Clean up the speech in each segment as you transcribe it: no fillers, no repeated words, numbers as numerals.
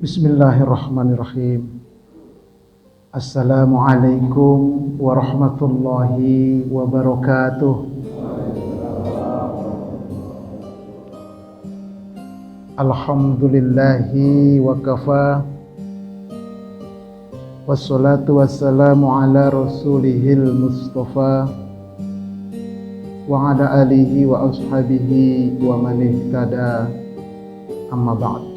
Bismillahirrahmanirrahim. Assalamualaikum warahmatullahi wabarakatuh. Alhamdulillahi wa kafa. Wassalatu wassalamu ala rasulihil mustafa wa ala alihi wa ashabihi wa man ihtada. Amma ba'd.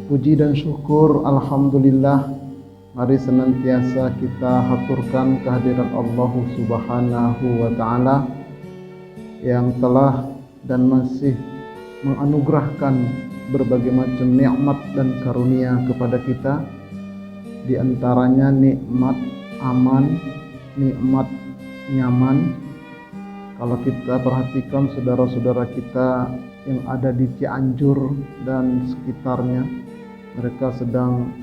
Puji dan syukur alhamdulillah, mari senantiasa kita haturkan kehadiran Allah Subhanahu wa taala yang telah dan masih menganugerahkan berbagai macam nikmat dan karunia kepada kita. Di antaranya nikmat aman, nikmat nyaman. Kalau kita perhatikan saudara-saudara kita yang ada di Cianjur dan sekitarnya, mereka sedang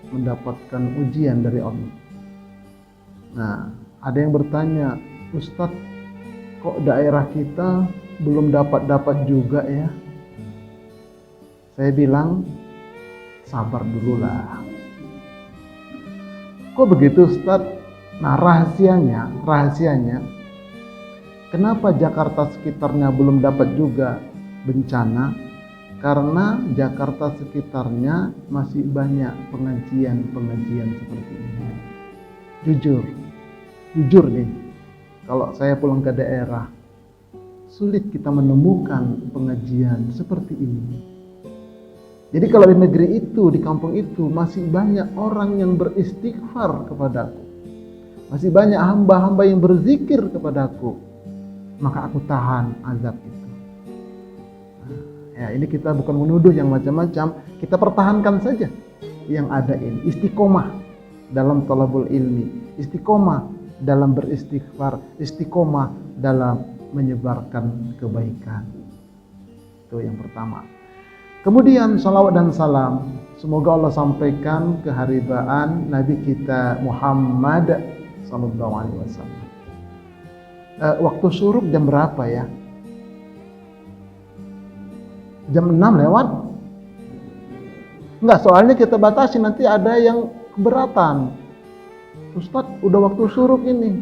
mendapatkan ujian dari Allah. Nah, ada yang bertanya, Ustadz, kok daerah kita belum dapat juga ya? Saya bilang, sabar dululah. Kok begitu Ustadz? Nah, rahasianya, kenapa Jakarta sekitarnya belum dapat juga bencana? Karena Jakarta sekitarnya masih banyak pengajian seperti ini. Jujur nih, kalau saya pulang ke daerah, sulit kita menemukan pengajian seperti ini. Jadi kalau di negeri itu, di kampung itu, masih banyak orang yang beristighfar kepadaku. Masih banyak hamba-hamba yang berzikir kepadaku. Maka aku tahan azab itu. Ya, ini kita bukan menuduh yang macam-macam, kita pertahankan saja yang ada ini. Istiqomah dalam talabul ilmi, istiqomah dalam beristighfar, istiqomah dalam menyebarkan kebaikan. Itu yang pertama. Kemudian salawat dan salam semoga Allah sampaikan keharibaan Nabi kita Muhammad SAW. Waktu syuruk jam berapa ya? Jam 6 lewat? Enggak, soalnya kita batasi, nanti ada yang keberatan. Ustadz, udah waktu syuruk ini.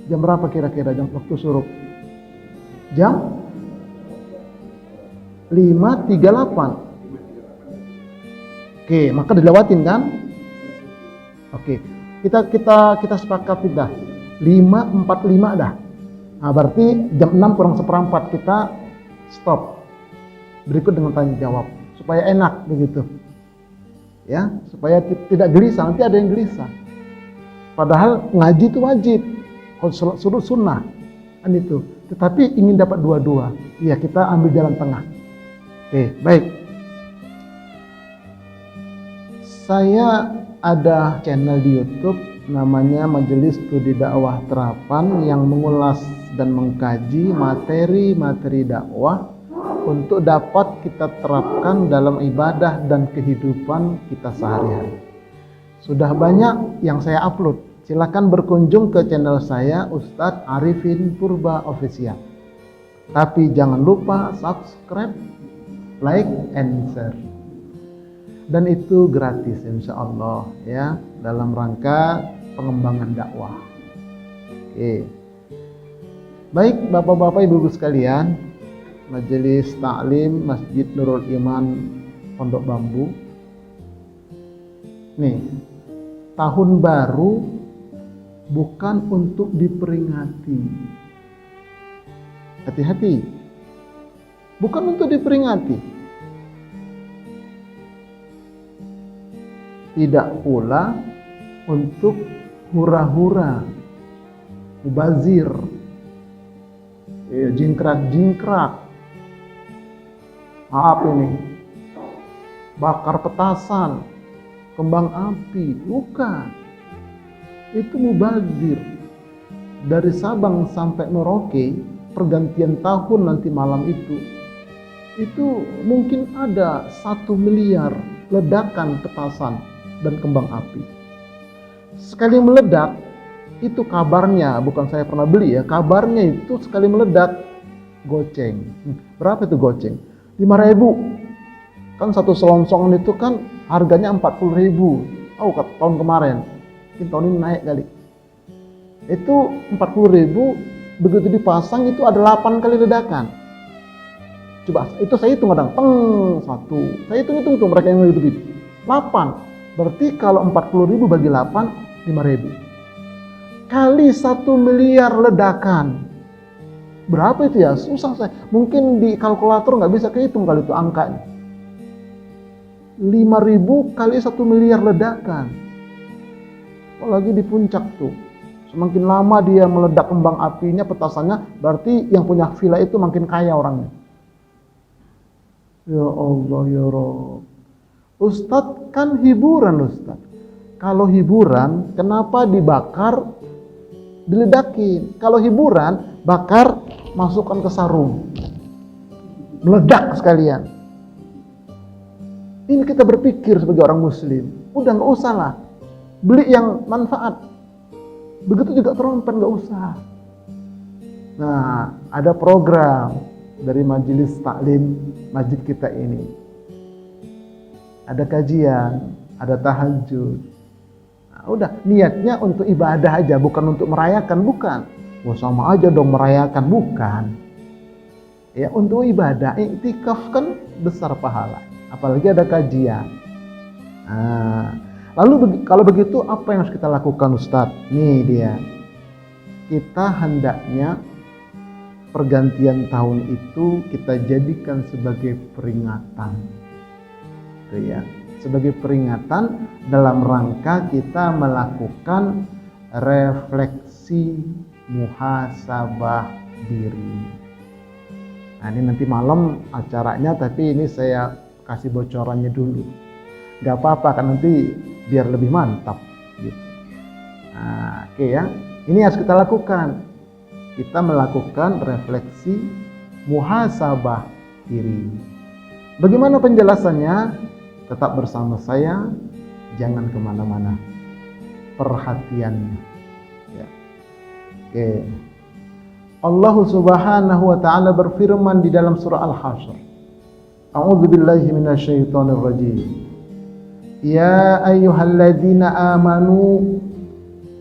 Jam berapa kira-kira jam waktu syuruk? Jam 5.38. Oke, maka dilewatin kan? Oke, kita sepakat dah. 5.45 dah. Nah, berarti jam 6 kurang seperempat kita stop. Berikut dengan tanya jawab supaya enak begitu ya, supaya tidak gelisah. Nanti ada yang gelisah, padahal ngaji itu wajib, kalau suruh sunnah kan itu, tetapi ingin dapat dua-dua ya, kita ambil jalan tengah. Oke, baik. Saya ada channel di YouTube namanya Majelis Studi Dakwah Terapan yang mengulas dan mengkaji materi-materi dakwah untuk dapat kita terapkan dalam ibadah dan kehidupan kita sehari-hari. Sudah banyak yang saya upload. Silakan berkunjung ke channel saya, Ustadz Arifin Purba Official. Tapi jangan lupa subscribe, like, and share. Dan itu gratis insya Allah ya, dalam rangka pengembangan dakwah. Oke. Baik Bapak-bapak Ibu-ibu sekalian, Majelis Ta'lim Masjid Nurul Iman Pondok Bambu. Nih, tahun baru bukan untuk diperingati. Hati-hati. Bukan untuk diperingati. Tidak pula untuk hura-hura, mubazir, jingkrak-jingkrak. Maaf ini, bakar petasan, kembang api, bukan. Itu mubazir. Dari Sabang sampai Merauke, pergantian tahun nanti malam itu mungkin ada 1 miliar ledakan petasan dan kembang api. Sekali meledak, itu kabarnya, bukan saya pernah beli ya, kabarnya itu sekali meledak, goceng. Berapa itu goceng? 5.000. Kan satu selongsongan itu kan harganya 40.000. Oh, tahun kemarin. Mungkin tahun ini naik kali. Itu 40.000, begitu dipasang itu ada 8 kali ledakan. Coba itu saya hitung kadang, satu. Saya hitung tuh mereka yang hitung itu. 8. Berarti kalau 40.000 bagi 8, 5.000. Kali 1 miliar ledakan. Berapa itu ya? Susah saya. Mungkin di kalkulator nggak bisa kehitung kali itu angkanya. 5.000 kali 1 miliar ledakan. Apalagi di puncak tuh. Semakin lama dia meledak kembang apinya, petasannya, berarti yang punya villa itu makin kaya orangnya. Ya Allah ya Rabb. Ustadz kan hiburan Ustadz. Kalau hiburan kenapa dibakar, diledakin? Kalau hiburan bakar, masukkan ke sarung, meledak sekalian. Ini kita berpikir sebagai orang muslim, udah gak usah lah beli yang manfaat. Begitu juga trompet gak usah. Nah, ada program dari majelis taklim masjid kita ini. Ada kajian, ada tahajud. Nah, udah niatnya untuk ibadah aja, bukan untuk merayakan, bukan. Wah, sama aja dong merayakan, bukan. Ya, untuk ibadah, iktikaf kan besar pahala. Apalagi ada kajian. Nah, lalu kalau begitu apa yang harus kita lakukan Ustadz? Nih dia. Kita hendaknya pergantian tahun itu kita jadikan sebagai peringatan. Gitu ya. Sebagai peringatan dalam rangka kita melakukan refleksi muhasabah diri. Nah, ini nanti malam acaranya, tapi ini saya kasih bocorannya dulu. Gak apa-apa kan, nanti biar lebih mantap gitu. Nah, oke ya. Ini harus kita lakukan. Kita melakukan refleksi muhasabah diri. Bagaimana penjelasannya? Tetap bersama saya, jangan kemana-mana. Perhatiannya. Ya. Oke. Allah Subhanahu wa ta'ala berfirman di dalam surah Al-Hasyr. A'udzu billahi minasyaitonir rajim. Ya ayyuhalladzina amanu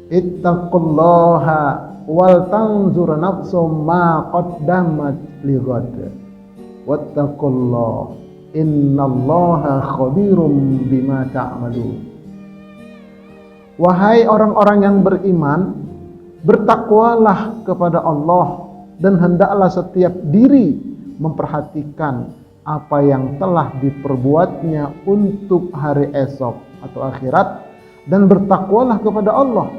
ittaqullaha wal tanzur nafsum ma qaddamat lighad. Wattaqullaha innallaha khabirum bima ta'malun. Wahai orang-orang yang beriman, bertakwalah kepada Allah dan hendaklah setiap diri memperhatikan apa yang telah diperbuatnya untuk hari esok atau akhirat, dan bertakwalah kepada Allah.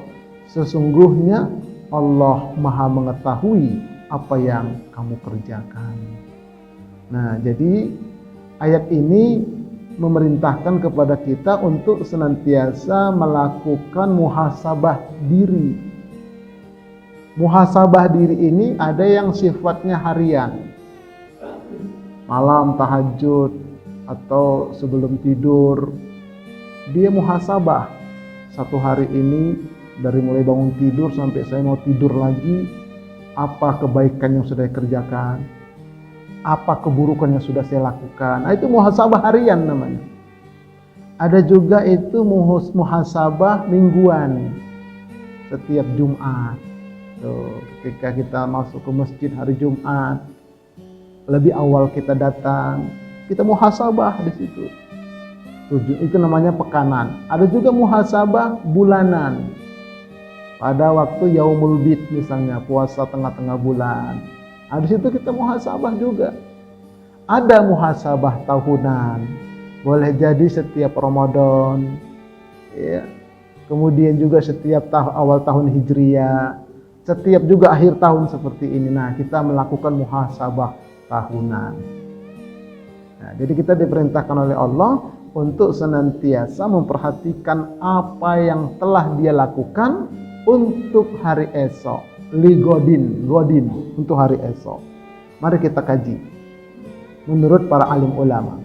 Sesungguhnya Allah Maha mengetahui apa yang kamu kerjakan. Nah, jadi ayat ini memerintahkan kepada kita untuk senantiasa melakukan muhasabah diri. Muhasabah diri ini ada yang sifatnya harian, malam tahajud atau sebelum tidur, dia muhasabah. Satu hari ini dari mulai bangun tidur sampai saya mau tidur lagi, apa kebaikan yang sudah saya kerjakan, apa keburukan yang sudah saya lakukan. Nah, itu muhasabah harian namanya. Ada juga itu muhasabah mingguan, setiap Jumat. Tuh, ketika kita masuk ke masjid hari Jumat, lebih awal kita datang, kita muhasabah di situ. Itu namanya pekanan. Ada juga muhasabah bulanan. Pada waktu Yaumul Bid misalnya, puasa tengah-tengah bulan. Nah, di situ kita muhasabah juga. Ada muhasabah tahunan. Boleh jadi setiap Ramadan, ya. Kemudian juga setiap awal tahun Hijriah, setiap juga akhir tahun seperti ini. Nah, kita melakukan muhasabah tahunan. Nah, jadi kita diperintahkan oleh Allah untuk senantiasa memperhatikan apa yang telah dia lakukan untuk hari esok. Godin untuk hari esok. Mari kita kaji menurut para alim ulama.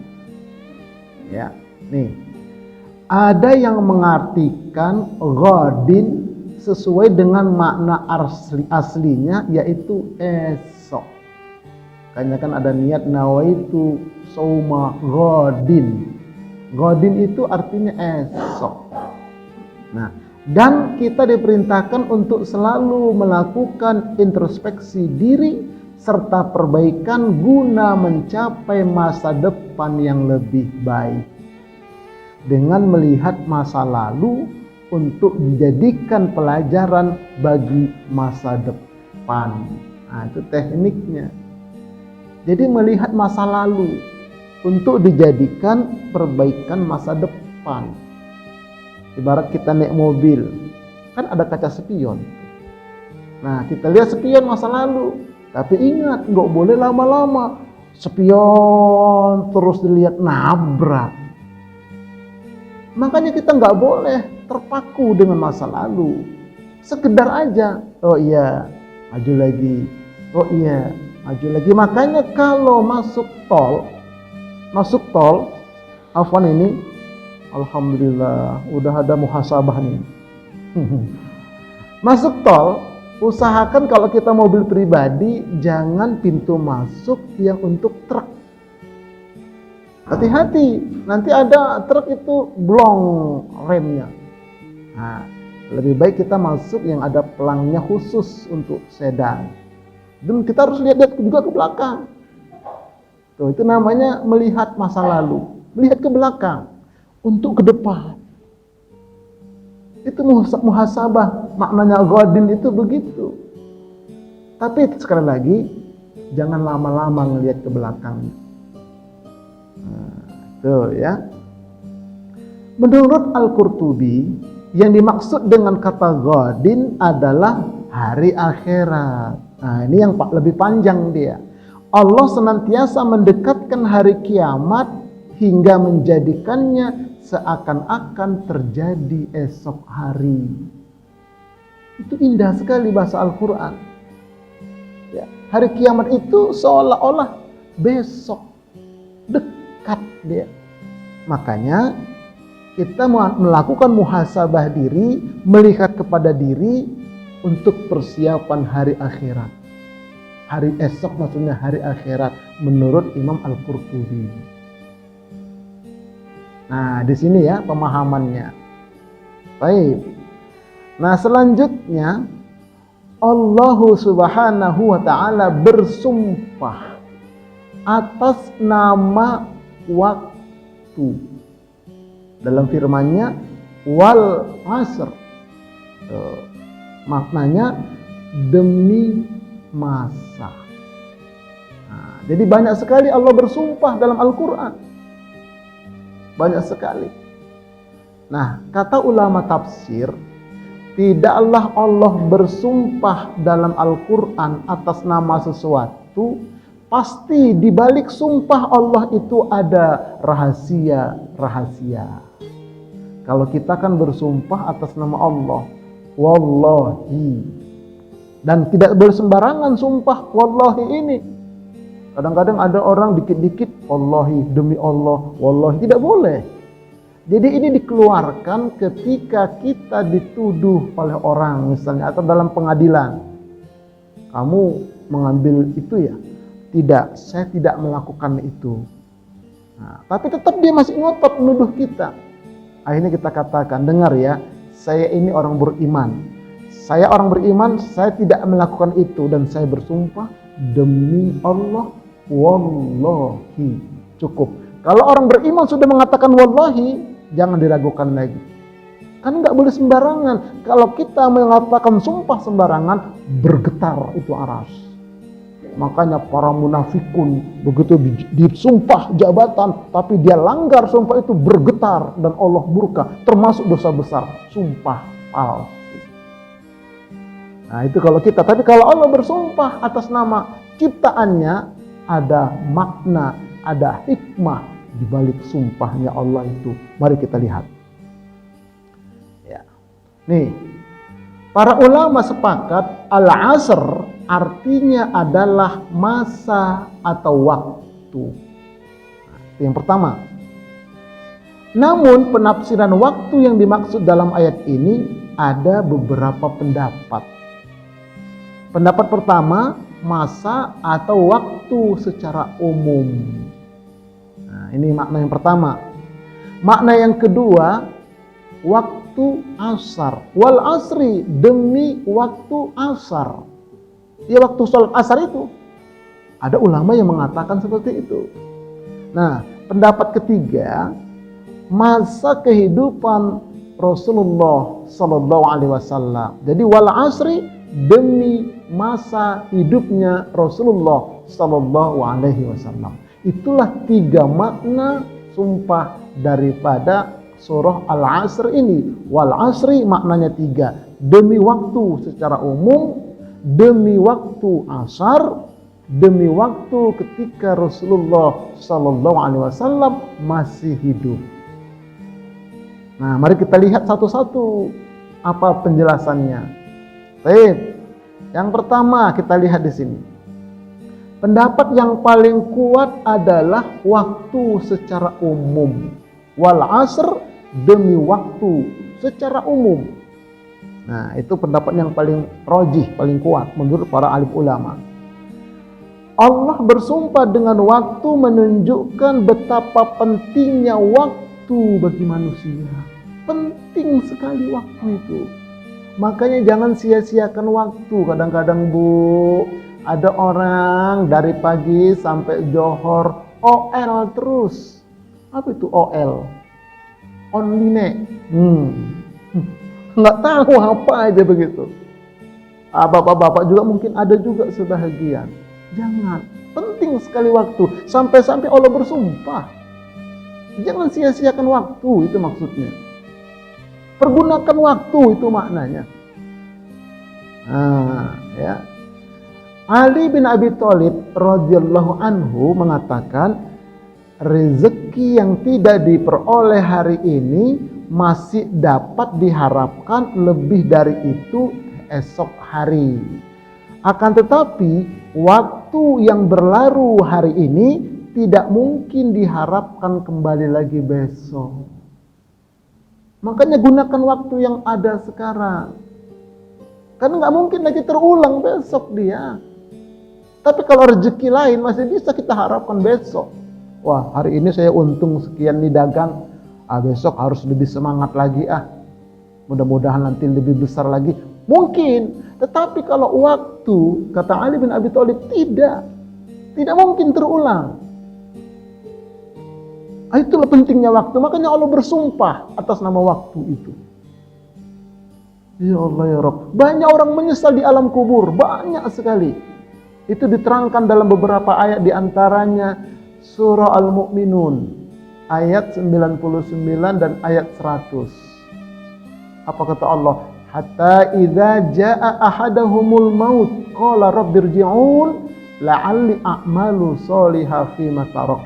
Ya, nih. Ada yang mengartikan godin sesuai dengan makna aslinya, yaitu esok. Makanya kan ada niat nawaitu sauma godin. Godin itu artinya esok. Nah, dan kita diperintahkan untuk selalu melakukan introspeksi diri serta perbaikan guna mencapai masa depan yang lebih baik. Dengan melihat masa lalu untuk dijadikan pelajaran bagi masa depan. Nah, itu tekniknya. Jadi melihat masa lalu untuk dijadikan perbaikan masa depan. Ibarat kita naik mobil, kan ada kaca spion. Nah, kita lihat spion masa lalu. Tapi ingat, nggak boleh lama-lama. Spion terus dilihat, nabrak. Makanya kita nggak boleh terpaku dengan masa lalu. Sekedar aja, oh iya, maju lagi. Oh iya, maju lagi. Makanya kalau masuk tol, afwan ini, alhamdulillah, udah ada muhasabah nih. Masuk tol, usahakan kalau kita mobil pribadi, jangan pintu masuk yang untuk truk. Hati-hati, nanti ada truk itu blong remnya. Nah, lebih baik kita masuk yang ada pelangnya khusus untuk sedan. Dan kita harus lihat juga ke belakang. Tuh, itu namanya melihat masa lalu, melihat ke belakang untuk ke depan. Itu muhasabah, maknanya godin itu begitu. Tapi sekali lagi, jangan lama-lama ngelihat ke belakang. Nah, tuh ya. Menurut Al-Qurtubi, yang dimaksud dengan kata godin adalah hari akhirat. Nah, ini yang lebih panjang dia. Allah senantiasa mendekatkan hari kiamat hingga menjadikannya seakan-akan terjadi esok hari. Itu indah sekali bahasa Al-Quran. Ya, hari kiamat itu seolah-olah besok, dekat dia. Makanya kita melakukan muhasabah diri, melihat kepada diri untuk persiapan hari akhirat. Hari esok maksudnya hari akhirat menurut Imam Al-Qurtubi. Nah, di sini ya pemahamannya. Baik. Nah, selanjutnya Allah Subhanahu wa taala bersumpah atas nama waktu. Dalam firman-Nya wal asr. Maknanya demi masa. Nah, jadi banyak sekali Allah bersumpah dalam Al-Quran. Banyak sekali. Nah, kata ulama tafsir, tidaklah Allah bersumpah dalam Al-Quran atas nama sesuatu, pasti di balik sumpah Allah itu ada rahasia-rahasia. Kalau kita kan bersumpah atas nama Allah, wallahi. Dan tidak boleh sembarangan sumpah wallahi ini. Kadang-kadang ada orang dikit-dikit wallahi, demi Allah, wallahi, tidak boleh. Jadi ini dikeluarkan ketika kita dituduh oleh orang misalnya atau dalam pengadilan. Kamu mengambil itu ya? Tidak, saya tidak melakukan itu. Nah, tapi tetap dia masih ngotot menuduh kita. Akhirnya kita katakan, dengar ya, saya ini orang beriman. Saya orang beriman, saya tidak melakukan itu dan saya bersumpah demi Allah, wallahi. Cukup. Kalau orang beriman sudah mengatakan wallahi, jangan diragukan lagi. Kan nggak boleh sembarangan. Kalau kita mengatakan sumpah sembarangan, bergetar itu aras. Makanya para munafikun begitu disumpah jabatan, tapi dia langgar sumpah itu bergetar dan Allah murka. Termasuk dosa besar, sumpah palsu. Nah, itu kalau kita. Tapi kalau Allah bersumpah atas nama ciptaannya, ada makna, ada hikmah di balik sumpahnya Allah itu. Mari kita lihat. Ya. Nih, para ulama sepakat al-asr artinya adalah masa atau waktu. Nah, itu yang pertama. Namun penafsiran waktu yang dimaksud dalam ayat ini ada beberapa pendapat. Pendapat pertama, masa atau waktu secara umum. Nah, ini makna yang pertama. Makna yang kedua, waktu asar. Wal asri, demi waktu asar. Ya, waktu sholat asar itu. Ada ulama yang mengatakan seperti itu. Nah, pendapat ketiga, masa kehidupan Rasulullah Sallallahu Alaihi Wasallam. Jadi wal asri, demi masa hidupnya Rasulullah Sallallahu Alaihi Wasallam. Itulah tiga makna sumpah daripada surah Al-Asr ini. Wal asri maknanya tiga, demi waktu secara umum, demi waktu asar, demi waktu ketika Rasulullah Sallallahu Alaihi Wasallam masih hidup. Nah, mari kita lihat satu-satu apa penjelasannya. Baik. Yang pertama kita lihat di sini. Pendapat yang paling kuat adalah waktu secara umum. Wal asr, demi waktu secara umum. Nah, itu pendapat yang paling rajih, paling kuat menurut para alim ulama. Allah bersumpah dengan waktu menunjukkan betapa pentingnya waktu bagi manusia. Penting sekali waktu itu. Makanya jangan sia-siakan waktu. Kadang-kadang Bu, ada orang dari pagi sampai Johor OL terus. Apa itu OL? Online. Nggak tahu apa aja begitu. Bapak-bapak juga mungkin ada juga sebahagian. Jangan. Penting sekali waktu. Sampai-sampai Allah bersumpah. Jangan sia-siakan waktu, itu maksudnya. Pergunakan waktu, itu maknanya. Nah, ya. Ali bin Abi Thalib radhiyallahu anhu mengatakan, rezeki yang tidak diperoleh hari ini masih dapat diharapkan lebih dari itu esok hari. Akan tetapi waktu yang berlalu hari ini tidak mungkin diharapkan kembali lagi besok. Makanya gunakan waktu yang ada sekarang. Karena nggak mungkin lagi terulang besok dia. Tapi kalau rezeki lain masih bisa kita harapkan besok. Wah, hari ini saya untung sekian nih dagang. Besok harus lebih semangat lagi Mudah-mudahan nanti lebih besar lagi. Mungkin. Tetapi kalau waktu, kata Ali bin Abi Thalib, tidak mungkin terulang. Itulah pentingnya waktu. Makanya Allah bersumpah atas nama waktu itu. Ya Allah ya Rabb. Banyak orang menyesal di alam kubur. Banyak sekali. Itu diterangkan dalam beberapa ayat, diantaranya surah Al-Mu'minun. Ayat 99 dan ayat 100. Apa kata Allah? Hatta idza jaa ahadahumul maut qala rabbirji'un la'alli a'malu sholihan fima tarak.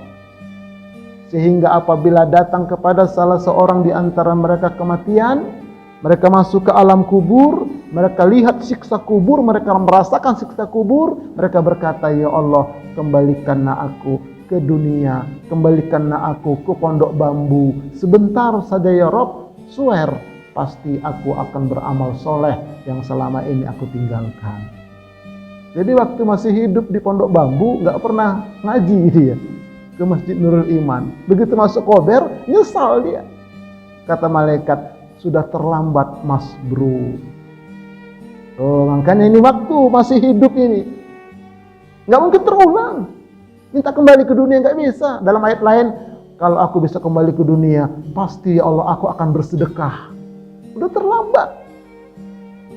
Sehingga apabila datang kepada salah seorang di antara mereka kematian, mereka masuk ke alam kubur, mereka lihat siksa kubur, mereka merasakan siksa kubur, mereka berkata, ya Allah, kembalikanlah aku ke dunia, kembalikanlah aku ke pondok bambu. Sebentar saja ya Rabb, swear, pasti aku akan beramal soleh yang selama ini aku tinggalkan. Jadi waktu masih hidup di pondok bambu, gak pernah ngaji dia ke Masjid Nurul Iman. Begitu masuk kober, nyesal dia. Kata malaikat, sudah terlambat mas bro. Makanya ini waktu masih hidup ini gak mungkin terulang. Minta kembali ke dunia gak bisa. Dalam ayat lain, kalau aku bisa kembali ke dunia, pasti ya Allah aku akan bersedekah. Udah terlambat.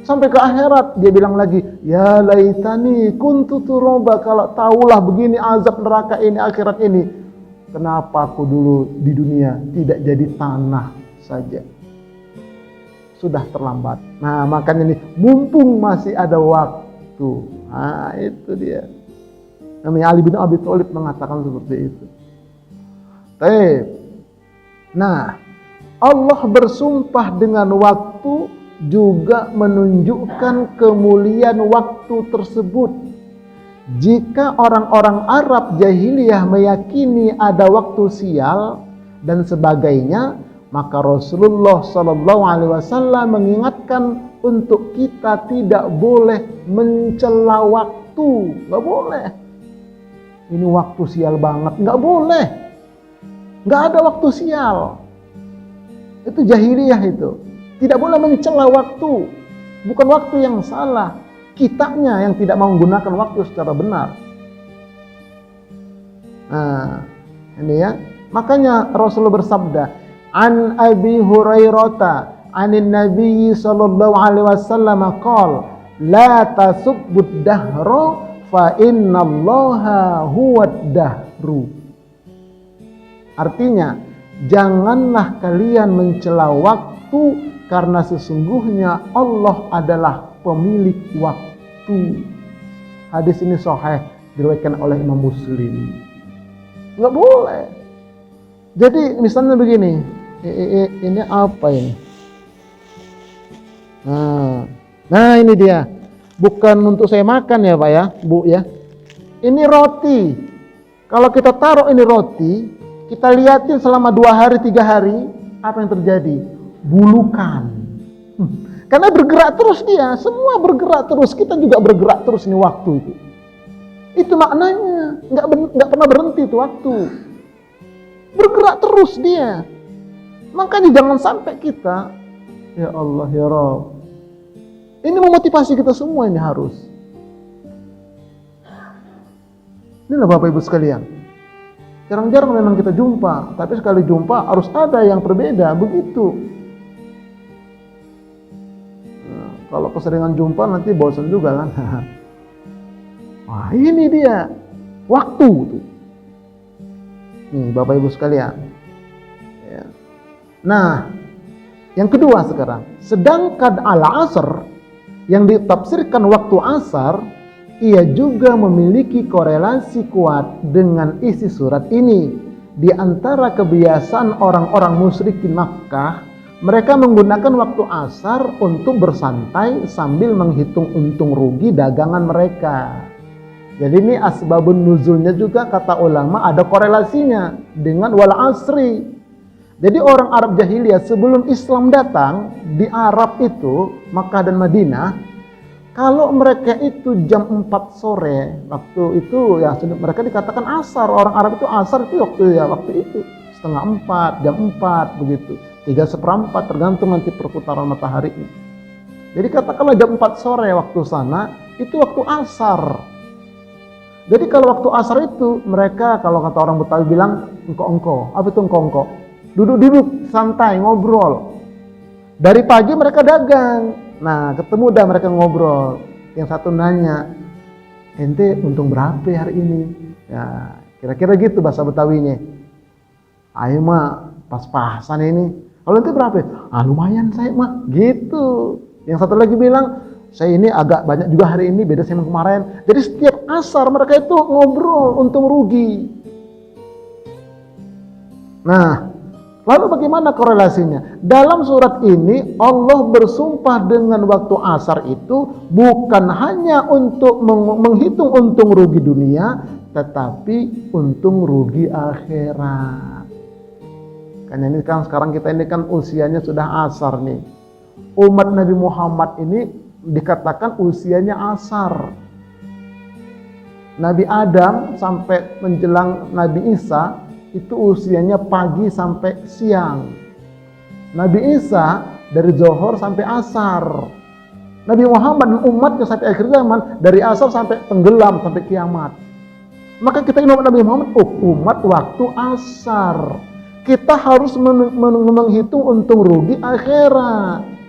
Sampai ke akhirat dia bilang lagi, ya laitani kuntu turaba, kalau tahulah begini azab neraka ini, akhirat ini, kenapa aku dulu di dunia tidak jadi tanah saja. Sudah terlambat. Nah, makanya nih, mumpung masih ada waktu. Nah, itu dia. Namanya Ali bin Abi Thalib mengatakan seperti itu. Nah, Allah bersumpah dengan waktu juga menunjukkan kemuliaan waktu tersebut. Jika orang-orang Arab jahiliyah meyakini ada waktu sial dan sebagainya, maka Rasulullah SAW mengingatkan untuk kita tidak boleh mencela waktu. waktu, nggak boleh. Ini waktu sial banget, nggak boleh. Nggak ada waktu sial. Itu jahiliyah itu. Tidak boleh mencela waktu. Bukan waktu yang salah. Kitanya yang tidak mau menggunakan waktu secara benar. Nah, ini ya. Makanya Rasulullah bersabda, An Abi Hurairah, anin Nabi sallallahu alaihi wasallam qala, la tasubbud dahra fa innallaha huwad dahru. Artinya, janganlah kalian mencela waktu karena sesungguhnya Allah adalah pemilik waktu. Hadis ini sahih diriwayatkan oleh Imam Muslim. Nggak boleh. Jadi misalnya begini, ini apa ini? Nah ini dia. Bukan untuk saya makan ya Pak ya, Bu ya. Ini roti. Kalau kita taruh ini roti, kita lihatin selama 2 hari, 3 hari, apa yang terjadi? Bulukan. Karena bergerak terus dia, semua bergerak terus. Kita juga bergerak terus ini waktu itu. Itu maknanya, nggak pernah berhenti itu waktu. Bergerak terus dia. Makanya jangan sampai kita, ya Allah ya Rabb. Ini memotivasi kita semua ini harus. Inilah Bapak Ibu sekalian. Jarang-jarang memang kita jumpa, tapi sekali jumpa harus ada yang berbeda, begitu. Nah, kalau keseringan jumpa nanti bosan juga kan. Wah ini dia, waktu tuh. Nih Bapak Ibu sekalian. Ya. Nah, yang kedua sekarang, sedangkan al-asr yang ditafsirkan waktu asar, ia juga memiliki korelasi kuat dengan isi surat ini. Di antara kebiasaan orang-orang musyrikin Makkah, mereka menggunakan waktu asar untuk bersantai sambil menghitung untung rugi dagangan mereka. Jadi ini asbabun nuzulnya juga kata ulama ada korelasinya dengan wal asri. Jadi orang Arab jahiliyah sebelum Islam datang di Arab itu, Makkah dan Madinah, kalau mereka itu jam 4 sore, waktu itu ya mereka dikatakan asar. Orang Arab itu asar itu waktu itu setengah 4, jam 4 begitu. 3/4 tergantung nanti perputaran mataharinya. Jadi katakanlah jam 4 sore waktu sana, itu waktu asar. Jadi kalau waktu asar itu mereka kalau kata orang Betawi bilang engko-engko. Apa itu engko-engko? Duduk-duduk santai ngobrol. Dari pagi mereka dagang. Nah ketemu dah mereka ngobrol. Yang satu nanya, ente untung berapa hari ini? Ya kira-kira gitu bahasa Betawinya. Ayo mah pas-pasan ini. Kalau ente berapa? Lumayan saya mah. Gitu. Yang satu lagi bilang, saya ini agak banyak juga hari ini beda sama kemarin. Jadi setiap asar mereka itu ngobrol untung rugi. Nah, lalu bagaimana korelasinya? Dalam surat ini Allah bersumpah dengan waktu asar itu bukan hanya untuk menghitung untung rugi dunia, tetapi untung rugi akhirat. Karena ini kan sekarang kita ini kan usianya sudah asar nih. Umat Nabi Muhammad ini dikatakan usianya asar. Nabi Adam sampai menjelang Nabi Isa itu usianya pagi sampai siang. Nabi Isa dari Zohor sampai asar. Nabi Muhammad dan umatnya sampai akhir zaman dari asar sampai tenggelam sampai kiamat. Maka kita ini umat Nabi Muhammad, umat waktu asar. Kita harus menghitung untung rugi akhirat.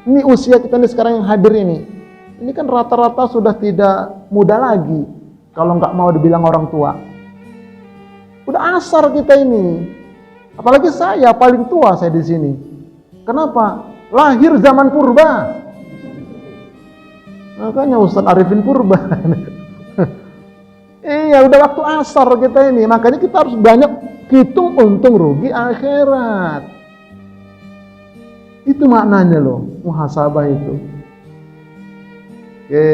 Ini usia kita ini sekarang yang hadir ini. Ini kan rata-rata sudah tidak muda lagi. Kalau nggak mau dibilang orang tua. Udah asar kita ini. Apalagi saya paling tua saya di sini. Kenapa? Lahir zaman purba. Makanya Ustaz Arifin purba. Iya, udah waktu asar kita ini. Makanya kita harus banyak hitung untung rugi akhirat. Itu maknanya loh, muhasabah itu. Oke,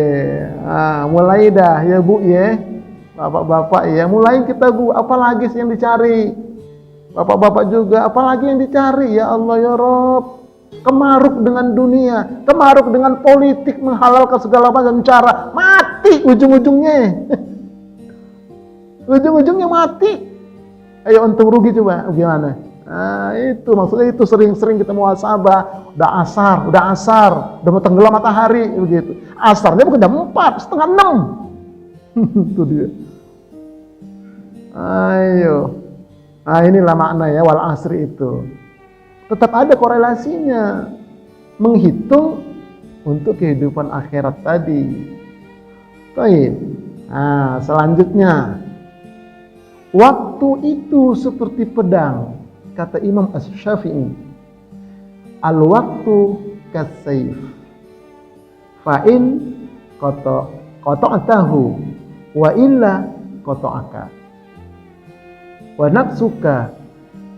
mulai dah ya Bu ya. Bapak-bapak ya, mulai kita Bu, apalagi sih yang dicari? Bapak-bapak juga, apalagi yang dicari? Ya Allah ya Rob. Kemaruk dengan dunia, kemaruk dengan politik, menghalalkan segala macam cara. Mati mati ujung-ujungnya. Ujung-ujungnya mati. Ayo untung rugi coba gimana? Nah, itu maksudnya itu sering-sering kita muhasabah. Udah asar, udah mau tenggelam matahari begitu. Asarnya bukan jam 4, setengah 6. Itu dia. Ayo. Nah, inilah makna ya wal asri itu. Tetap ada korelasinya. Menghitung untuk kehidupan akhirat tadi. Baik. Nah, selanjutnya. Waktu itu seperti pedang, kata Imam Asy-Syafi'i. Al-waktu kas-sayf. Fa'in qata'tahu wa illa qata'aka. Wa nafsuka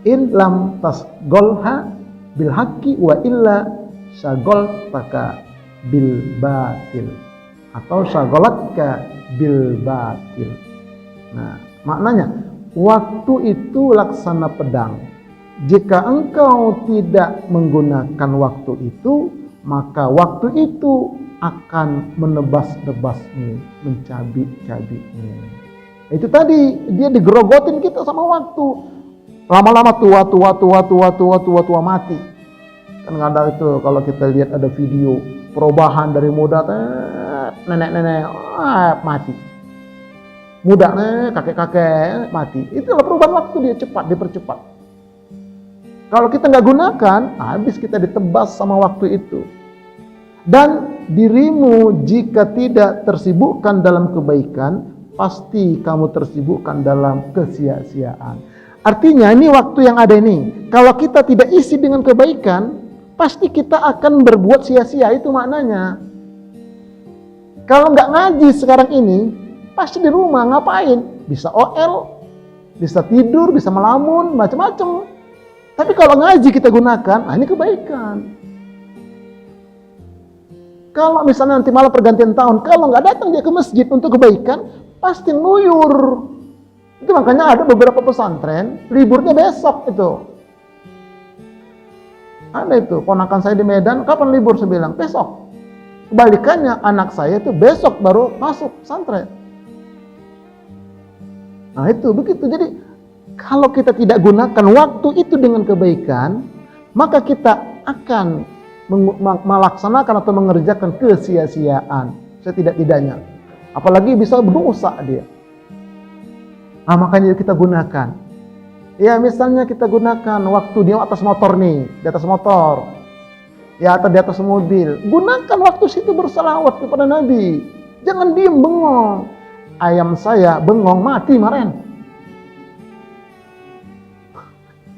in lam tasgolha bil haqqi wa illa syagoltaka bil batil. Atau syagolatka bil batil. Nah, maknanya, waktu itu laksana pedang. Jika engkau tidak menggunakan waktu itu, maka waktu itu akan menebas-nebasmu, mencabik-cabikmu. Itu tadi, dia digerogotin kita sama waktu. Lama-lama tua mati. Kan ada itu, kalau kita lihat ada video perubahan dari muda, nenek-nenek mati. Muda kakek-kakek mati. Itulah perubahan waktu, dia cepat, dipercepat. Kalau kita nggak gunakan, habis kita ditebas sama waktu itu. Dan dirimu jika tidak tersibukkan dalam kebaikan, pasti kamu tersibukkan dalam kesia-siaan. Artinya ini waktu yang ada ini, kalau kita tidak isi dengan kebaikan, pasti kita akan berbuat sia-sia, itu maknanya. Kalau nggak ngaji sekarang ini, pasti di rumah ngapain? Bisa OL, bisa tidur, bisa melamun, macam-macam. Tapi kalau ngaji kita gunakan, ini kebaikan. Kalau misalnya nanti malam pergantian tahun, kalau nggak datang dia ke masjid untuk kebaikan, pasti nuyur. Itu makanya ada beberapa pesantren, liburnya besok itu. Ada itu, ponakan saya di Medan, kapan libur? Saya bilang, besok. Kebalikannya, anak saya itu besok baru masuk pesantren. Nah itu begitu. Jadi kalau kita tidak gunakan waktu itu dengan kebaikan, maka kita akan melaksanakan atau mengerjakan kesia-siaan setidak-tidaknya. Apalagi bisa berdosa dia. Nah makanya kita gunakan. Ya misalnya kita gunakan waktu di atas motor nih, di atas motor, ya atau di atas mobil. Gunakan waktu situ berselawat kepada Nabi. Jangan diem bengong. Ayam saya bengong mati maren.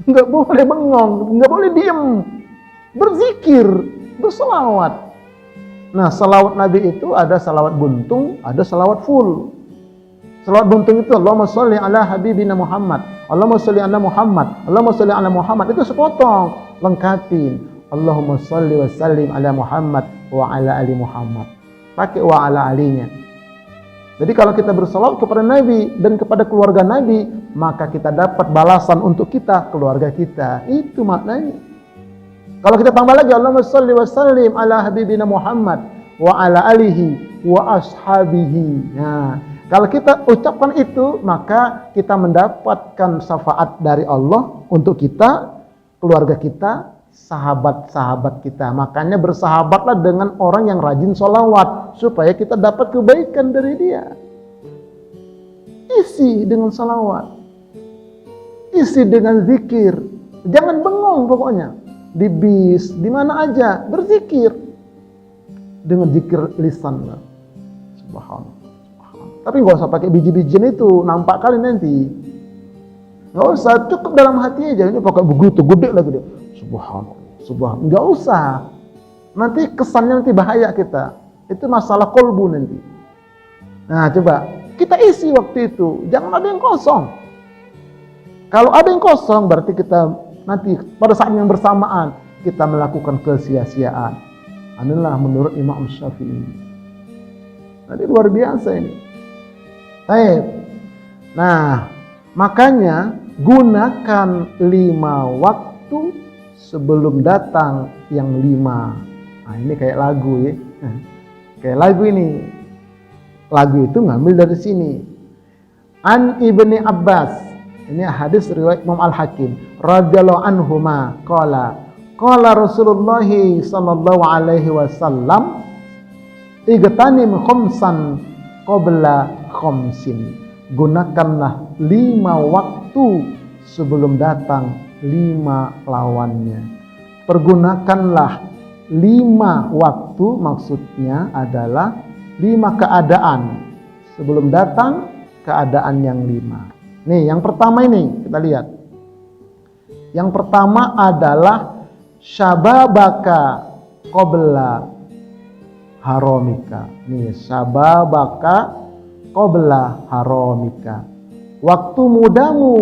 Nggak boleh bengong, nggak boleh diem. Berzikir, berselawat. Nah, selawat Nabi itu ada selawat buntung, ada selawat full. Selawat buntung itu Allahumma sholli ala habibina Muhammad, Allahumma sholli ala Muhammad, Allahumma sholli ala Muhammad. Itu sepotong, lengkapin. Allahumma sholli wa sallim ala Muhammad wa ala ali Muhammad. Pakai wa ala alinya. Jadi kalau kita berselawat kepada Nabi dan kepada keluarga Nabi, maka kita dapat balasan untuk kita, keluarga kita. Itu maknanya. Kalau kita tambah lagi, Allahumma sholli wa sallim ala habibina Muhammad wa ala alihi wa ashabihi. Nah, kalau kita ucapkan itu, maka kita mendapatkan syafaat dari Allah untuk kita, keluarga kita, sahabat-sahabat kita. Makanya bersahabatlah dengan orang yang rajin sholawat, supaya kita dapat kebaikan dari dia. Isi dengan sholawat, isi dengan zikir. Jangan bengong pokoknya. Di bis, di mana aja, berzikir. Dengan zikir lisan. Subhanallah. Tapi nggak usah pakai biji-bijian itu, nampak kali nanti. Nggak usah, cukup dalam hati aja. Ini pakai begitu, gede lagi dia. Subhanallah, subhanallah. Nggak usah. Nanti kesannya nanti bahaya kita. Itu masalah kolbu nanti. Nah coba, kita isi waktu itu. Jangan ada yang kosong. Kalau ada yang kosong, berarti kita nanti pada saat yang bersamaan kita melakukan kesia-siaan. Inilah menurut Imam Syafi'i. Nanti luar biasa ini. Baik. Nah, makanya gunakan 5 waktu sebelum datang yang 5. Nah, ini kayak lagu ya. Kayak lagu ini. Lagu itu ngambil dari sini. An Ibni Abbas, ini hadis riwayat Imam Al-Hakim radhiyallahu anhuma qala Rasulullah sallallahu alaihi wasallam igtanim khamsan qabla khamsin. Gunakanlah 5 waktu sebelum datang 5 lawannya. Pergunakanlah 5 waktu, maksudnya adalah 5 keadaan sebelum datang keadaan yang 5. Nih, yang pertama ini kita lihat. Yang pertama adalah syababaka qabla haramika. Nih, syababaka qabla haramika. Waktu mudamu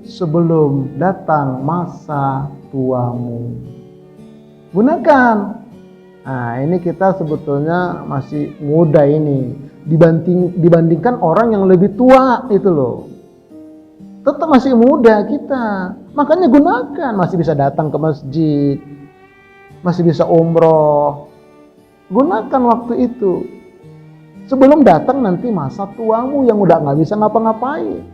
sebelum datang masa tuamu. Gunakan. Nah, ini kita sebetulnya masih muda ini dibandingkan orang yang lebih tua itu loh. Tetap masih muda kita. Makanya gunakan, masih bisa datang ke masjid. Masih bisa umroh. Gunakan waktu itu. Sebelum datang nanti masa tuamu yang udah nggak bisa ngapa-ngapain.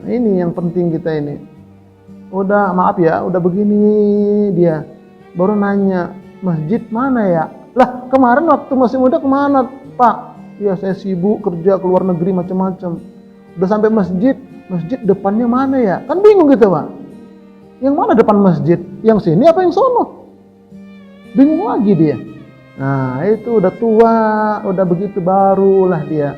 Ini yang penting kita ini. Udah maaf ya, udah begini dia. Baru nanya, masjid mana ya? Lah kemarin waktu masih muda kemana Pak? Ya saya sibuk kerja keluar negeri macam-macam. Udah sampai masjid depannya mana ya? Kan bingung gitu Pak. Yang mana depan masjid? Yang sini apa yang sono? Bingung lagi dia. Nah itu udah tua, udah begitu barulah dia.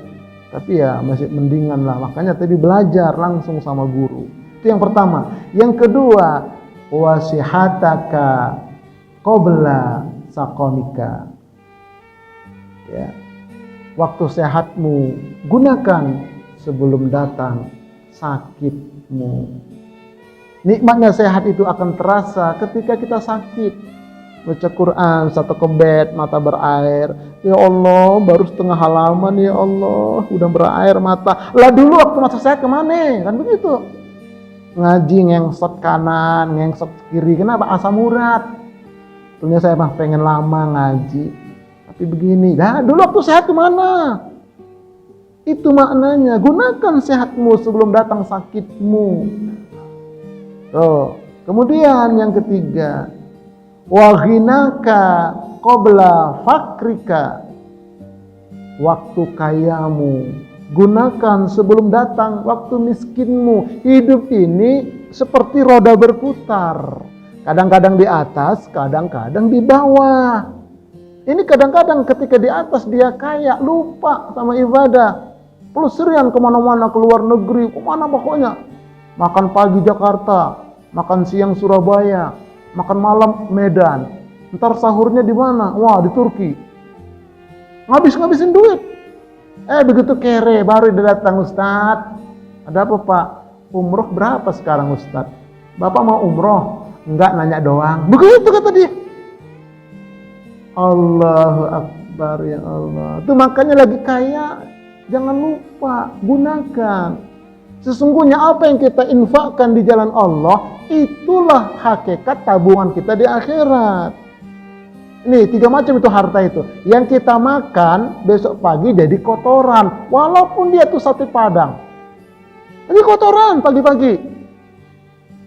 Tapi ya masih mendingan lah. Makanya tadi belajar langsung sama guru. Itu yang pertama. Yang kedua, wasihataka qabla saqamika. Ya. Waktu sehatmu gunakan sebelum datang sakitmu. Nikmatnya sehat itu akan terasa ketika kita sakit. Baca Quran, satu kebet, mata berair. Ya Allah, baru setengah halaman ya Allah, udah berair mata. Lah dulu waktu masa saya kemana? Kan begitu. Ngaji ngengsot kanan, ngengsot kiri. Kenapa? Asam urat. Tentunya saya mah pengen lama ngaji. Tapi begini, dah dulu waktu sehat kemana? Itu maknanya. Gunakan sehatmu sebelum datang sakitmu. Tuh. Kemudian yang ketiga, wa ghinaka qabla fakrika. Waktu kayamu gunakan sebelum datang waktu miskinmu. Hidup ini seperti roda berputar. Kadang-kadang di atas, kadang-kadang di bawah. Ini kadang-kadang ketika di atas dia kaya, lupa sama ibadah. Pelesirian kemana-mana, ke luar negeri, kemana pokoknya. Makan pagi Jakarta, makan siang Surabaya, makan malam Medan. Ntar sahurnya di mana? Wah, di Turki. Ngabisin duit. Begitu kere, baru dia datang, Ustadz. Ada apa Pak? Umroh berapa sekarang Ustadz? Bapak mau umroh? Enggak, nanya doang. Begitu kata dia. Allahu Akbar ya Allah. Itu makanya lagi kaya, jangan lupa, gunakan. Sesungguhnya apa yang kita infakkan di jalan Allah, itulah hakikat tabungan kita di akhirat. Nih, 3 macam itu harta itu. Yang kita makan, besok pagi jadi kotoran. Walaupun dia tuh sate padang. Jadi kotoran pagi-pagi.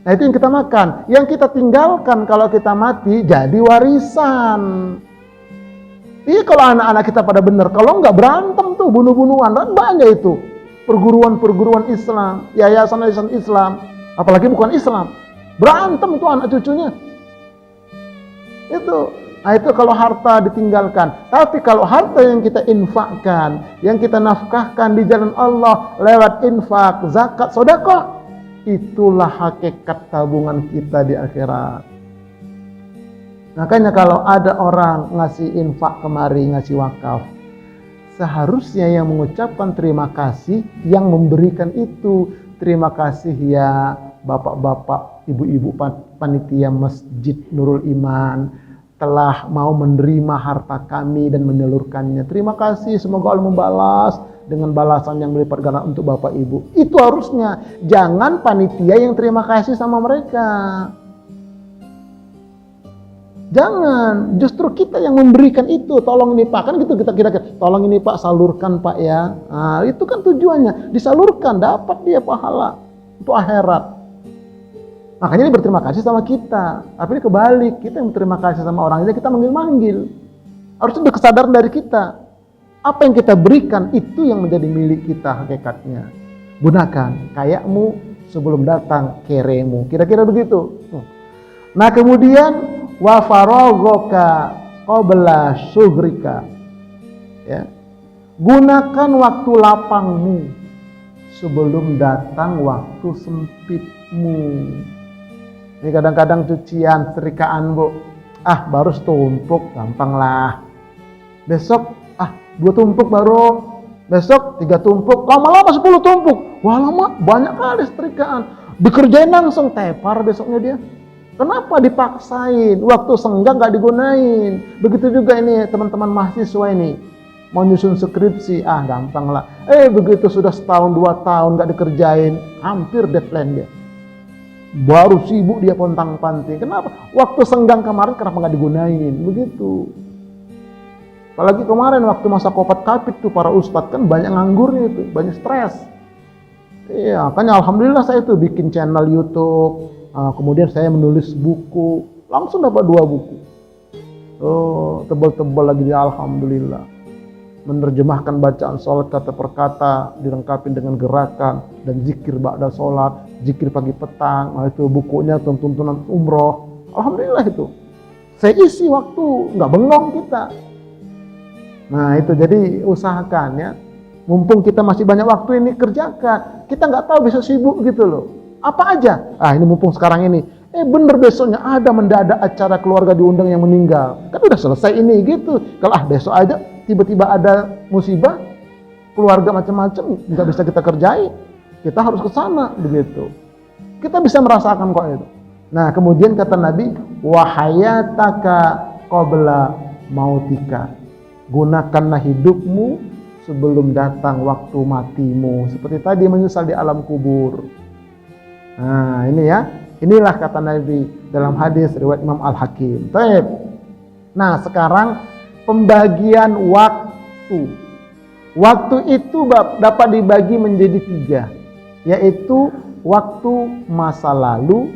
Nah itu yang kita makan. Yang kita tinggalkan kalau kita mati, jadi warisan. Iya kalau anak-anak kita pada benar. Kalau enggak berantem tuh, bunuh-bunuhan. Dan banyak itu. Perguruan-perguruan Islam, yayasan-yayasan Islam, apalagi bukan Islam, berantem tuh anak cucunya. Nah itu kalau harta ditinggalkan. Tapi kalau harta yang kita infakkan, yang kita nafkahkan di jalan Allah lewat infak, zakat, sedekah, itulah hakikat tabungan kita di akhirat. Makanya kalau ada orang ngasih infak kemari, ngasih wakaf, seharusnya yang mengucapkan terima kasih yang memberikan itu. Terima kasih ya bapak-bapak, ibu-ibu panitia Masjid Nurul Iman telah mau menerima harta kami dan menyalurkannya. Terima kasih, semoga Allah membalas dengan balasan yang melipat ganda untuk bapak ibu. Itu harusnya. Jangan panitia yang terima kasih sama mereka. Jangan, justru kita yang memberikan itu. Tolong ini Pak, kan gitu kita kira-kira. Tolong ini Pak, salurkan Pak ya. Nah, itu kan tujuannya, disalurkan, dapat dia pahala untuk akhirat. Makanya dia berterima kasih sama kita. Tapi ini kebalik, kita yang berterima kasih sama orang ini, kita manggil-manggil. Harusnya ada kesadaran dari kita. Apa yang kita berikan itu yang menjadi milik kita hakikatnya. Gunakan kayakmu sebelum datang keremu. Kira-kira begitu. Nah kemudian wa faraghoka qabla syughrika. Ya. Gunakan waktu lapangmu sebelum datang waktu sempitmu. Ini kadang-kadang cucian, setrikaan Bu. Baru setumpuk, gampang lah. Besok 2 tumpuk baru. Besok 3 tumpuk, lama-lama 10 tumpuk. Wah lama, banyak kali setrikaan. Dikerjain langsung, tepar besoknya dia. Kenapa dipaksain? Waktu senggang gak digunain. Begitu juga ini teman-teman mahasiswa ini. Mau nyusun skripsi, gampang lah. Begitu sudah setahun 2 tahun gak dikerjain, hampir deadline dia. Baru sibuk dia pontang-panting. Kenapa? Waktu senggang kemarin kenapa gak digunain? Begitu. Apalagi kemarin waktu masa Covid tuh para ustadz kan banyak nganggurnya itu, banyak stres. Iya, kan alhamdulillah saya tuh bikin channel YouTube, kemudian saya menulis buku, langsung dapat 2 buku. Tebal-tebal lagi dia alhamdulillah. Menerjemahkan bacaan sholat kata per kata, dilengkapi dengan gerakan dan zikir ba'da sholat, zikir pagi petang. Nah itu bukunya tuntunan umroh. Alhamdulillah itu. Saya isi waktu, nggak bengong kita. Nah itu jadi usahakan ya, mumpung kita masih banyak waktu ini kerjakan. Kita nggak tahu besok sibuk gitu loh. Apa aja? Ini mumpung sekarang ini. Bener besoknya ada mendadak acara keluarga diundang yang meninggal. Kan udah selesai ini gitu. Kalau besok aja tiba-tiba ada musibah, keluarga macam-macam nggak bisa kita kerjain. Kita harus ke sana begitu. Kita bisa merasakan kok itu. Nah kemudian kata Nabi, wahayataka qabla mautika. Gunakanlah hidupmu sebelum datang waktu matimu. Seperti tadi menyesal di alam kubur. Nah ini ya. Inilah kata Nabi dalam hadis riwayat Imam Al-Hakim. Baik. Nah sekarang pembagian waktu. Waktu itu dapat dibagi menjadi 3. Yaitu waktu masa lalu,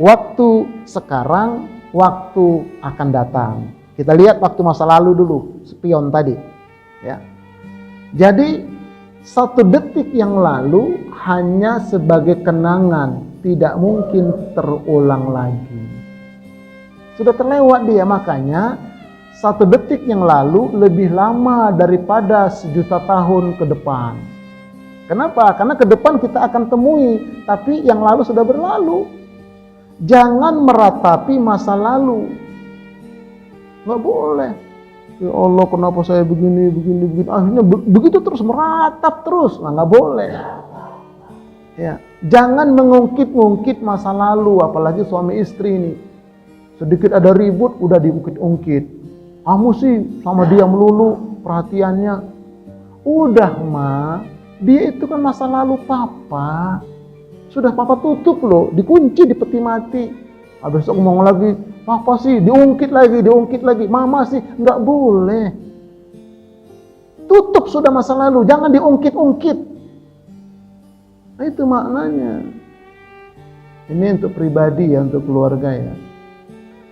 waktu sekarang, waktu akan datang. Kita lihat waktu masa lalu dulu, spion tadi. Ya. Jadi 1 detik yang lalu hanya sebagai kenangan, tidak mungkin terulang lagi. Sudah terlewat dia, makanya 1 detik yang lalu lebih lama daripada 1.000.000 tahun ke depan. Kenapa? Karena ke depan kita akan temui, tapi yang lalu sudah berlalu. Jangan meratapi masa lalu. Nggak boleh. Ya Allah, kenapa saya begini. Akhirnya begitu terus, meratap terus. Nggak boleh. Ya, jangan mengungkit-ungkit masa lalu, apalagi suami istri ini. Sedikit ada ribut, udah diungkit-ungkit. Kamu sih sama dia melulu perhatiannya. Udah Ma, dia itu kan masa lalu Papa. Sudah Papa tutup loh, dikunci di peti mati. Habis itu ngomong lagi, Papa sih diungkit lagi. Mama sih nggak boleh. Tutup sudah masa lalu, jangan diungkit-ungkit. Nah, itu maknanya. Ini untuk pribadi ya, untuk keluarga ya.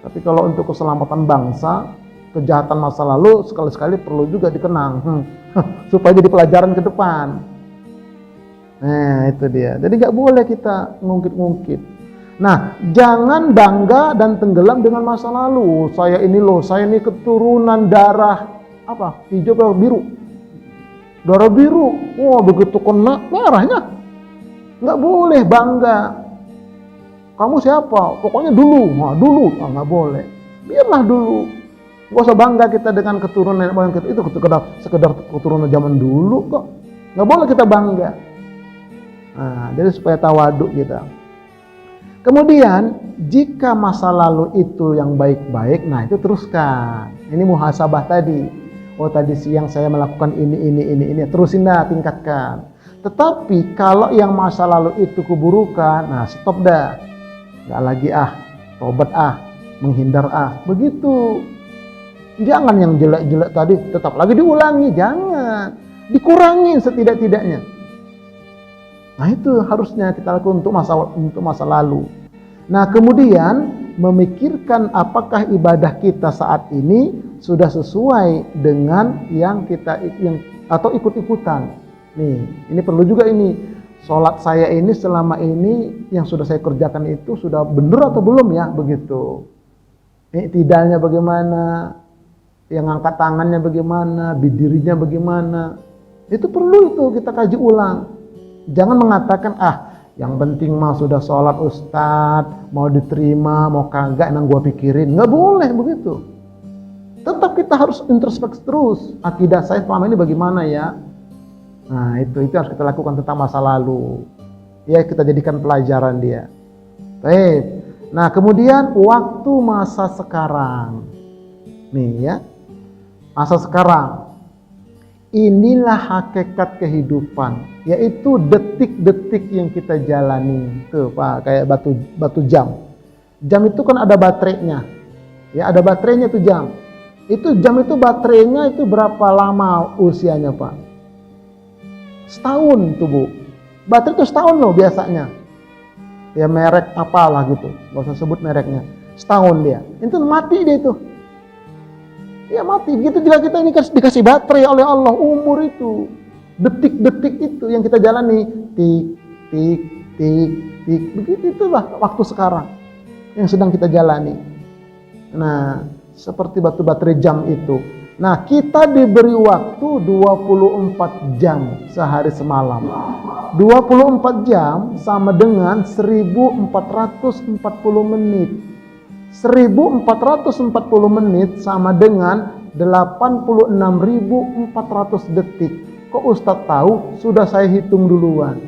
Tapi kalau untuk keselamatan bangsa, kejahatan masa lalu sekali-sekali perlu juga dikenang, supaya jadi pelajaran ke depan. Nah itu dia. Jadi nggak boleh kita ngungkit-ngungkit. Nah, jangan bangga dan tenggelam dengan masa lalu. Saya ini keturunan darah apa? Hijau atau biru? Darah biru. Wah, begitu kena merahnya. Nggak boleh bangga. Kamu siapa? Pokoknya dulu. Nggak boleh. Biarlah dulu. Nggak usah bangga kita dengan keturunan kita. Itu sekedar keturunan zaman dulu kok. Nggak boleh kita bangga. Nah, jadi supaya tawaduk kita. Kemudian jika masa lalu itu yang baik-baik, nah itu teruskan. Ini muhasabah tadi. Oh tadi siang saya melakukan ini. Terusin dah, tingkatkan. Tetapi kalau yang masa lalu itu keburukan, nah stop dah. Gak lagi tobat menghindar begitu. Jangan yang jelek-jelek tadi tetap lagi diulangi, jangan. Dikurangin setidak-tidaknya. Nah, itu harusnya kita lakukan untuk masa lalu. Nah, kemudian memikirkan apakah ibadah kita saat ini sudah sesuai dengan yang atau ikut-ikutan. Nih, ini perlu juga ini. Sholat saya ini selama ini yang sudah saya kerjakan itu sudah benar atau belum ya, begitu. Iktidalnya bagaimana? Yang angkat tangannya bagaimana? Berdirinya bagaimana? Itu perlu itu kita kaji ulang. Jangan mengatakan yang penting mah sudah sholat Ustadz, mau diterima, mau kagak, nang gua pikirin. Nggak boleh begitu. Tetap kita harus introspeksi terus. Akidah saya selama ini bagaimana ya? Nah, itu harus kita lakukan tentang masa lalu. Ya, kita jadikan pelajaran dia. Baik. Nah, kemudian waktu masa sekarang. Nih ya. Masa sekarang. Inilah hakikat kehidupan, yaitu detik-detik yang kita jalani. Tuh, Pak, kayak batu jam. Jam itu kan ada baterainya. Ya, ada baterainya tuh jam. Jam itu baterainya itu berapa lama usianya, Pak? Setahun tuh, Bu. Baterai itu setahun loh biasanya. Ya merek apalah gitu, gak usah sebut mereknya. Setahun dia. Itu mati dia itu. Ya mati. Begitu juga kita ini dikasih baterai oleh Allah, umur itu. Detik-detik itu yang kita jalani. Tik, tik, tik, tik. Begitu itulah waktu sekarang yang sedang kita jalani. Nah, seperti batu baterai jam itu. Nah, kita diberi waktu 24 jam sehari semalam. 24 jam sama dengan 1440 menit. 1440 menit sama dengan 86.400 detik. Kok Ustadz tahu? Sudah saya hitung duluan.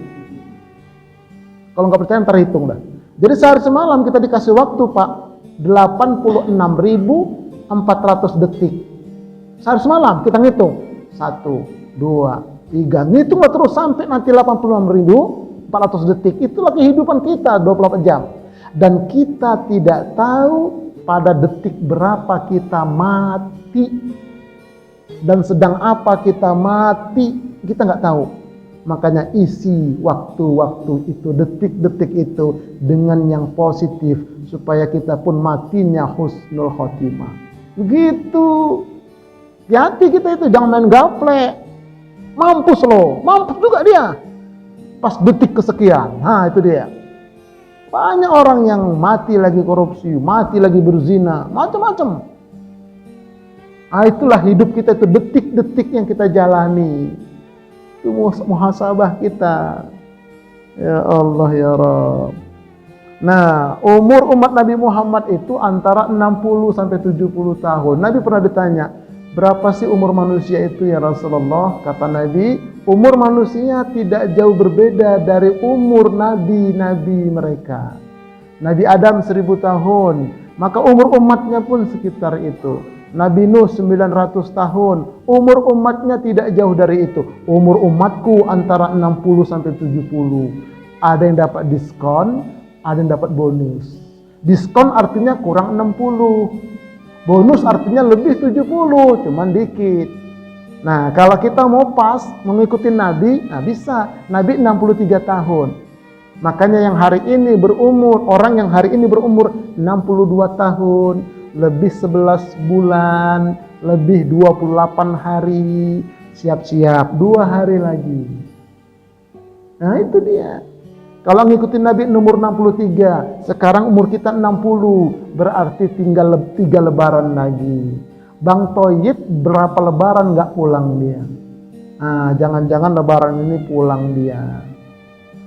Kalau nggak percaya ntar hitung dah. Jadi sehari semalam kita dikasih waktu, Pak, 86.400 detik. Sehari semalam kita ngitung 1, 2, 3, ngitung terus sampai nanti 86.400 detik. Itulah kehidupan kita 24 jam. Dan kita tidak tahu pada detik berapa kita mati dan sedang apa kita mati, kita nggak tahu. Makanya isi waktu-waktu itu, detik-detik itu dengan yang positif supaya kita pun matinya husnul khotimah. Begitu. Hati kita itu jangan main gaple. Mampus loh, mampus juga dia. Pas detik kesekian, nah itu dia. Banyak orang yang mati lagi korupsi, mati lagi berzina, macam-macam. Nah, itulah hidup kita itu, detik-detik yang kita jalani. Itu muhasabah kita. Ya Allah ya Rabb. Nah, umur umat Nabi Muhammad itu antara 60 sampai 70 tahun. Nabi pernah ditanya, berapa sih umur manusia itu ya Rasulullah? Kata Nabi, umur manusia tidak jauh berbeda dari umur nabi-nabi mereka. Nabi Adam 1000 tahun, maka umur umatnya pun sekitar itu. Nabi Nuh 900 tahun, umur umatnya tidak jauh dari itu. Umur umatku antara 60 sampai 70. Ada yang dapat diskon, ada yang dapat bonus. Diskon artinya kurang 60. Bonus artinya lebih 70, cuman dikit. Nah, kalau kita mau pas mengikuti Nabi, nah bisa. Nabi 63 tahun. Makanya yang hari ini berumur, orang yang hari ini berumur 62 tahun, lebih 11 bulan, lebih 28 hari, siap-siap 2 hari lagi. Nah, itu dia. Kalau ngikutin Nabi umur 63, sekarang umur kita 60, berarti tinggal 3 lebaran lagi. Bang Toyib berapa lebaran nggak pulang dia? Nah, jangan-jangan lebaran ini pulang dia.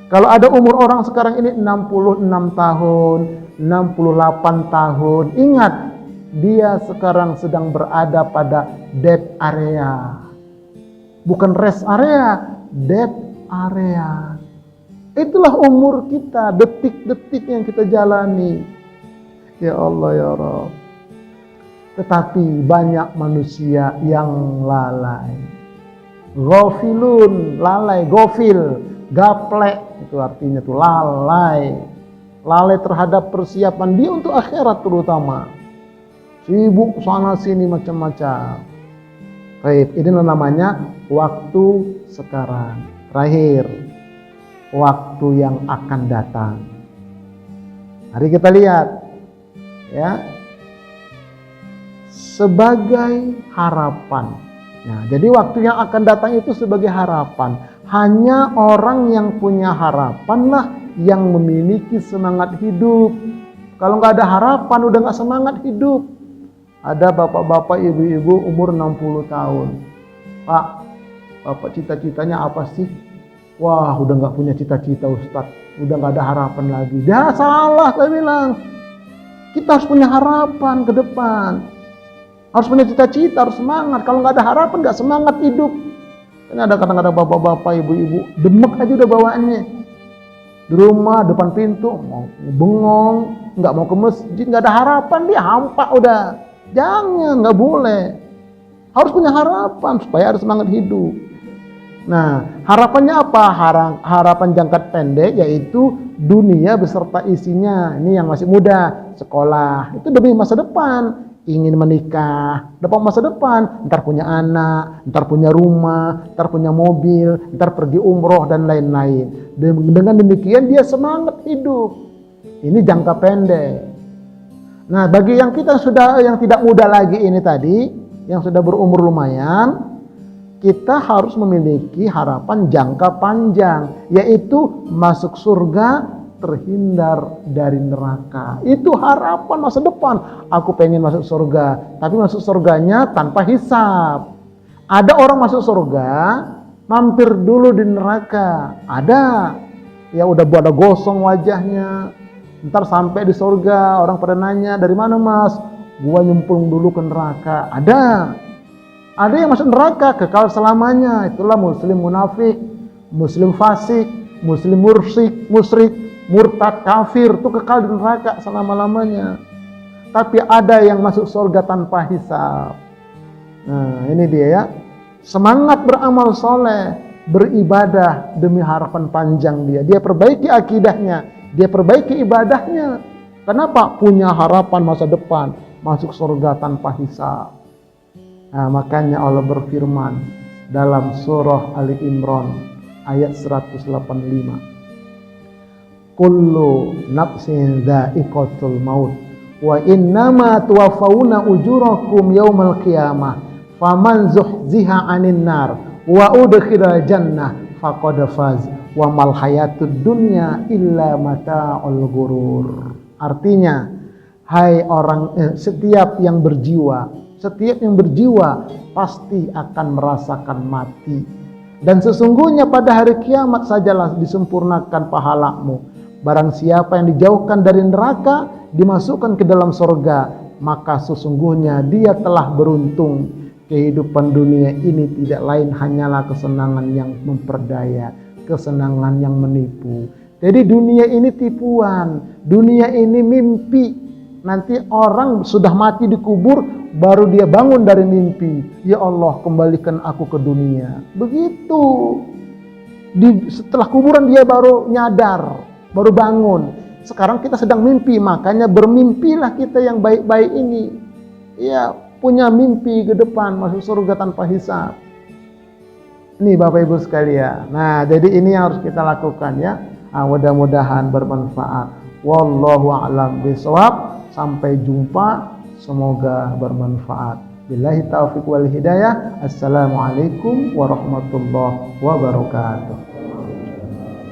Kalau ada umur orang sekarang ini 66 tahun, 68 tahun, ingat, dia sekarang sedang berada pada death area. Bukan rest area, death area. Itulah umur kita, detik-detik yang kita jalani. Ya Allah ya Rabb. Tetapi banyak manusia yang lalai. Ghafilun, lalai, gofil, gaplek. Itu artinya tuh lalai. lalai terhadap persiapan dia untuk akhirat terutama. Sibuk sana sini macam-macam. Baik, ini namanya waktu sekarang. Terakhir, waktu yang akan datang. Mari kita lihat ya, sebagai harapan. Nah, jadi waktu yang akan datang itu sebagai harapan. Hanya orang yang punya harapan lah yang memiliki semangat hidup. Kalau nggak ada harapan, udah nggak semangat hidup. Ada bapak-bapak, ibu-ibu umur 60 tahun. Pak, bapak cita-citanya apa sih? Wah, udah nggak punya cita-cita Ustadz. Udah nggak ada harapan lagi. Dah salah, saya bilang. Kita harus punya harapan ke depan. Harus punya cita-cita, harus semangat. Kalau nggak ada harapan, nggak semangat hidup. Ini ada kadang-kadang bapak-bapak, ibu-ibu, demek aja udah bawaannya. Di rumah, depan pintu, mau bengong, nggak mau ke masjid, nggak ada harapan, dia hampa udah. Jangan, nggak boleh. Harus punya harapan supaya ada semangat hidup. Nah, harapannya apa? Harapan jangka pendek yaitu dunia beserta isinya. Ini yang masih muda, sekolah. Itu demi masa depan. Ingin menikah, dapat masa depan, ntar punya anak, ntar punya rumah, ntar punya mobil, ntar pergi umroh dan lain-lain. Dengan demikian dia semangat hidup. Ini jangka pendek. Nah, bagi yang yang tidak muda lagi ini tadi, yang sudah berumur lumayan, kita harus memiliki harapan jangka panjang, yaitu masuk surga, terhindar dari neraka. Itu harapan masa depan. Aku pengen masuk surga, tapi masuk surganya tanpa hisab. Ada orang masuk surga, mampir dulu di neraka. Ada, ya udah pada gosong wajahnya. Ntar sampai di surga, orang pada nanya, dari mana mas? Gua nyemplung dulu ke neraka. Ada yang masuk neraka, kekal selamanya. Itulah muslim munafik, muslim fasik, muslim musyrik, murtad, kafir, itu kekal di neraka selama-lamanya. Tapi ada yang masuk surga tanpa hisab. Nah, ini dia ya. Semangat beramal soleh, beribadah demi harapan panjang dia. Dia perbaiki akidahnya, dia perbaiki ibadahnya. Kenapa? Punya harapan masa depan, masuk surga tanpa hisab. Nah, makanya Allah berfirman dalam surah Ali Imran ayat 185. Kullu nafsin dha'iqatul maut wa innama tuwaffawna ujurakum yaumal qiyamah faman zuhziha 'anil nar wa udkhilal jannah faqad faz wa mal hayatud dunya illa mata'ul ghurur. Artinya, hai setiap yang berjiwa pasti akan merasakan mati. Dan sesungguhnya pada hari kiamat sajalah disempurnakan pahalamu. Barang siapa yang dijauhkan dari neraka, dimasukkan ke dalam surga, maka sesungguhnya dia telah beruntung. Kehidupan dunia ini tidak lain hanyalah kesenangan yang memperdaya, kesenangan yang menipu. Jadi dunia ini tipuan, dunia ini mimpi. Nanti orang sudah mati dikubur, baru dia bangun dari mimpi. Ya Allah, kembalikan aku ke dunia. Begitu. Setelah kuburan dia baru nyadar, baru bangun. Sekarang kita sedang mimpi, makanya bermimpilah kita yang baik-baik ini. Ya, punya mimpi ke depan, masuk surga tanpa hisab. Ini Bapak Ibu sekalian. Nah, jadi ini yang harus kita lakukan ya. Mudah-mudahan bermanfaat. Wallahu a'lam bishawab. Sampai jumpa, semoga bermanfaat. Billahi taufiq wal hidayah. Assalamualaikum warahmatullahi wabarakatuh.